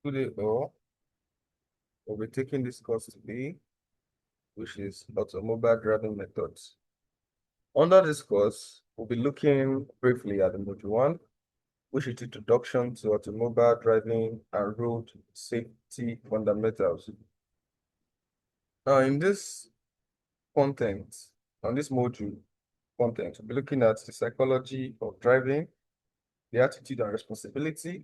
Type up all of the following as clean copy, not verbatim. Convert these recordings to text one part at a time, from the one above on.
Today, we'll be taking this course today, which is automobile driving methods. Under this course, we'll be looking briefly at the module 1, which is introduction to automobile driving and road safety fundamentals. Now, in this content, on this module content, we'll be looking at the psychology of driving, the attitude and responsibility.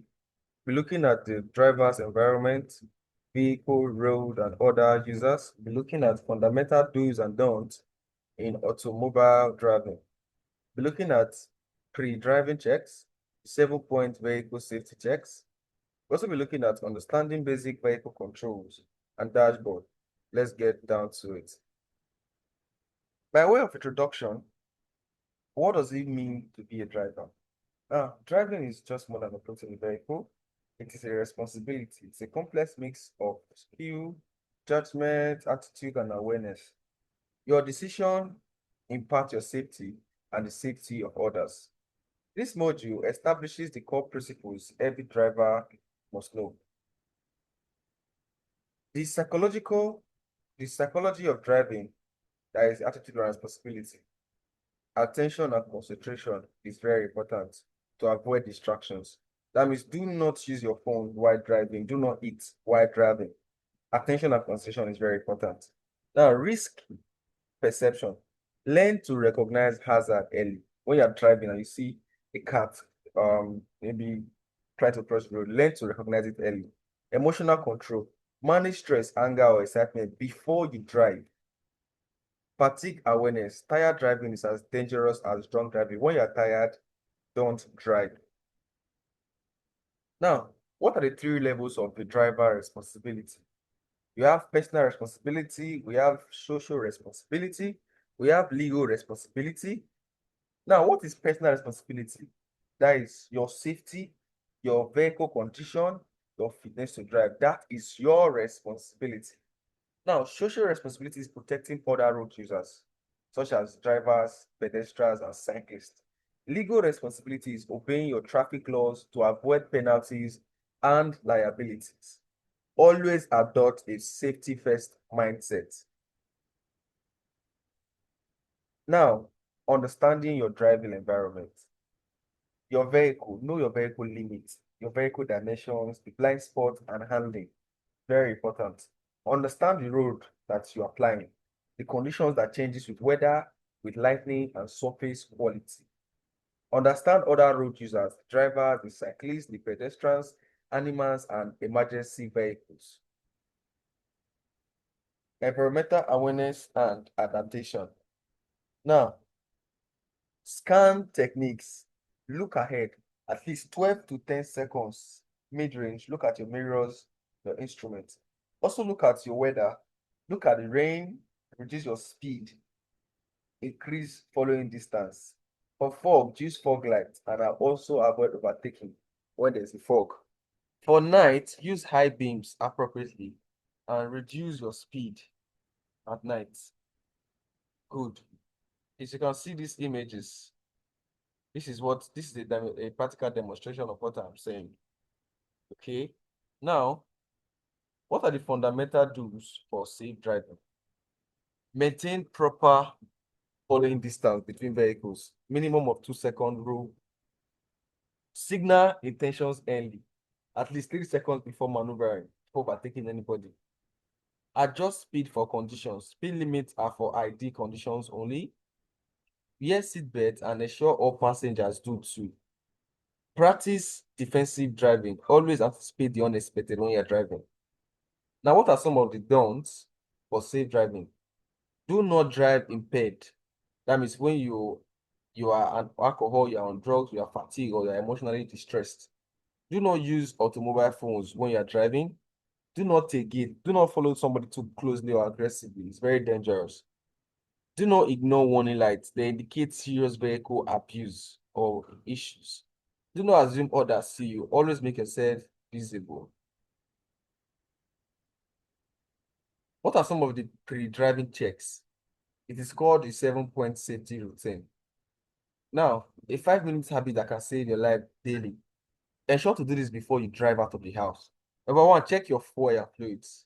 We're looking at the driver's environment, vehicle, road, and other users. We're looking at fundamental do's and don'ts in automobile driving. We're looking at pre-driving checks, 7-point vehicle safety checks. We'll also be looking at understanding basic vehicle controls and dashboard. Let's get down to it. By way of introduction, what does it mean to be a driver? Driving is just more than operating a vehicle. It is a responsibility. It's a complex mix of skill, judgment, attitude, and awareness. Your decision impacts your safety and the safety of others. This module establishes the core principles every driver must know. The psychology of driving, that is attitude and responsibility. Attention and concentration is very important to avoid distractions. That means do not use your phone while driving. Do not eat while driving. Attention and concentration is very important. Now, risk perception. Learn to recognize hazard early. When you're driving and you see a cat, maybe try to cross the road, learn to recognize it early. Emotional control. Manage stress, anger, or excitement before you drive. Fatigue awareness. Tired driving is as dangerous as drunk driving. When you're tired, don't drive. Now, what are the 3 levels of the driver responsibility? You have personal responsibility, we have social responsibility, we have legal responsibility. Now, what is personal responsibility? That is your safety, your vehicle condition, your fitness to drive. That is your responsibility. Now, social responsibility is protecting other road users, such as drivers, pedestrians, and cyclists. Legal responsibility is obeying your traffic laws to avoid penalties and liabilities. Always adopt a safety-first mindset. Now, understanding your driving environment. Your vehicle, know your vehicle limits, your vehicle dimensions, the blind spot, and handling. Very important. Understand the road that you're applying, the conditions that changes with weather, with lightning, and surface quality. Understand other road users, drivers, the cyclists, the pedestrians, animals, and emergency vehicles. Environmental awareness and adaptation. Now, scan techniques. Look ahead, at least 12 to 10 seconds, mid-range. Look at your mirrors, your instruments. Also look at your weather. Look at the rain, reduce your speed, increase following distance. For fog, use fog lights and also avoid overtaking when there's a fog. For night, use high beams appropriately and reduce your speed at night. Good. As you can see these images, this is a practical demonstration of what I'm saying. Okay. Now, what are the fundamental do's for safe driving? Maintain proper following distance between vehicles, minimum of 2-second rule. Signal intentions early, at least 3 seconds before maneuvering, before overtaking anybody. Adjust speed for conditions. Speed limits are for ID conditions only. Wear seatbelt and ensure all passengers do too. Practice defensive driving. Always anticipate the unexpected when you're driving. Now, what are some of the don'ts for safe driving? Do not drive impaired. That means when you are on alcohol, you're on drugs, you are fatigued, or you're emotionally distressed. Do not use automobile phones when you're driving. Do not take it. Do not follow somebody too closely or aggressively. It's very dangerous. Do not ignore warning lights. They indicate serious vehicle abuse or issues. Do not assume others see you. Always make yourself visible. What are some of the pre-driving checks? It is called the 7-point safety routine. Now, a 5-minute habit that can save your life daily. Ensure to do this before you drive out of the house. Number one, check your fuel and fluids.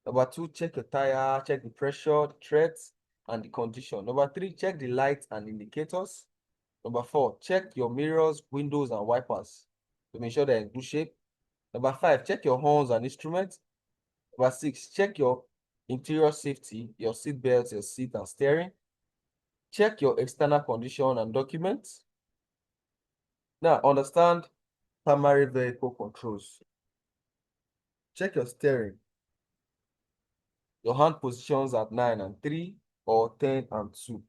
Number two, check your tire, check the pressure, the treads, and the condition. Number three, check the lights and indicators. Number four, check your mirrors, windows, and wipers to make sure they're in good shape. Number five, check your horns and instruments. Number six, check your interior safety, your seat belts, your seat and steering. Check your external condition and documents. Now, understand primary vehicle controls. Check your steering, your hand positions at 9 and 3 or 10 and 2.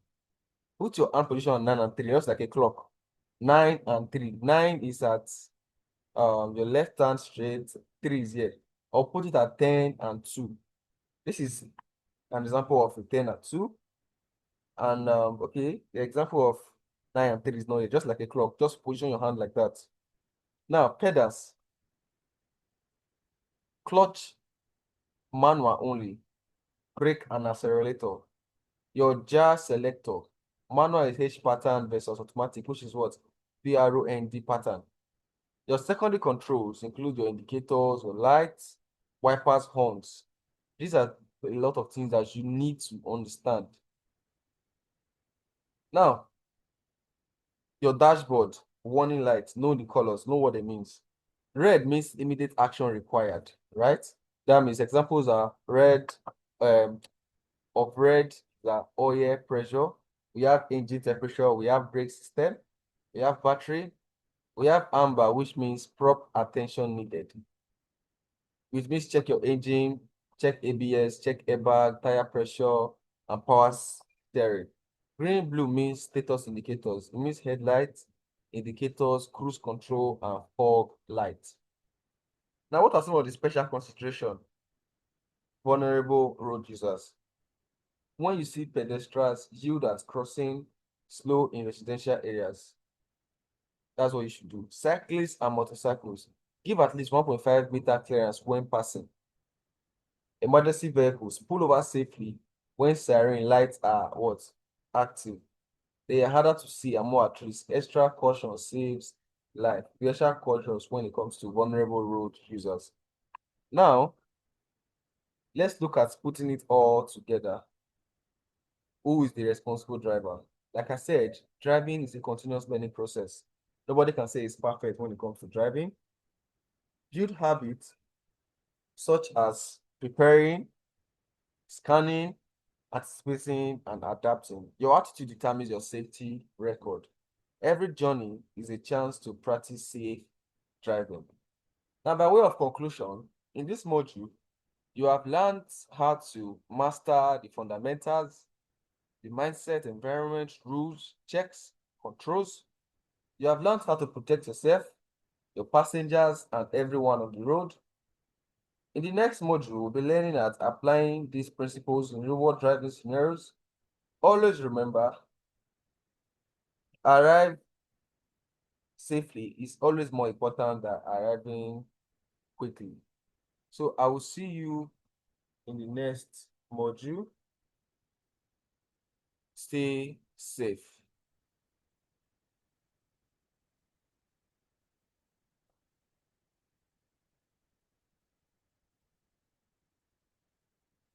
Put your hand position at 9 and 3, just like a clock. 9 and 3. 9 is at your left hand straight, 3 is here. Or put it at 10 and 2. This is an example of a 10 and 2. And okay, the example of 9 and 3 is not here, just like a clock. Just position your hand like that. Now, pedals. Clutch, manual only. Brake and accelerator. Your jar selector. Manual is H pattern versus automatic, which is what? PROND pattern. Your secondary controls include your indicators, your lights, wipers, horns. These are a lot of things that you need to understand. Now, your dashboard, warning lights, know the colors, know what it means. Red means immediate action required, right? That means examples are red, of red, the oil pressure, we have engine temperature, we have brake system, we have battery, we have amber, which means prompt attention needed. Which means check your engine, check ABS, check airbag, tire pressure, and power steering. Green blue means status indicators. It means headlights, indicators, cruise control, and fog lights. Now, what are some of the special consideration? Vulnerable road users. When you see pedestrians yield at crossing, slow in residential areas, that's what you should do. Cyclists and motorcycles, give at least 1.5 meter clearance when passing. Emergency vehicles, pull over safely when siren lights are what? Active. They are harder to see and more at risk. Extra caution saves life. Special cautions when it comes to vulnerable road users. Now, let's look at putting it all together. Who is the responsible driver? Like I said, driving is a continuous learning process. Nobody can say it's perfect when it comes to driving. Build habits such as preparing, scanning, anticipating, and adapting. Your attitude determines your safety record. Every journey is a chance to practice safe driving. Now, by way of conclusion, in this module, you have learned how to master the fundamentals, the mindset, environment, rules, checks, controls. You have learned how to protect yourself, your passengers, and everyone on the road. In the next module, we'll be learning at applying these principles in real-world driving scenarios. Always remember, arrive safely is always more important than arriving quickly. So I will see you in the next module. Stay safe.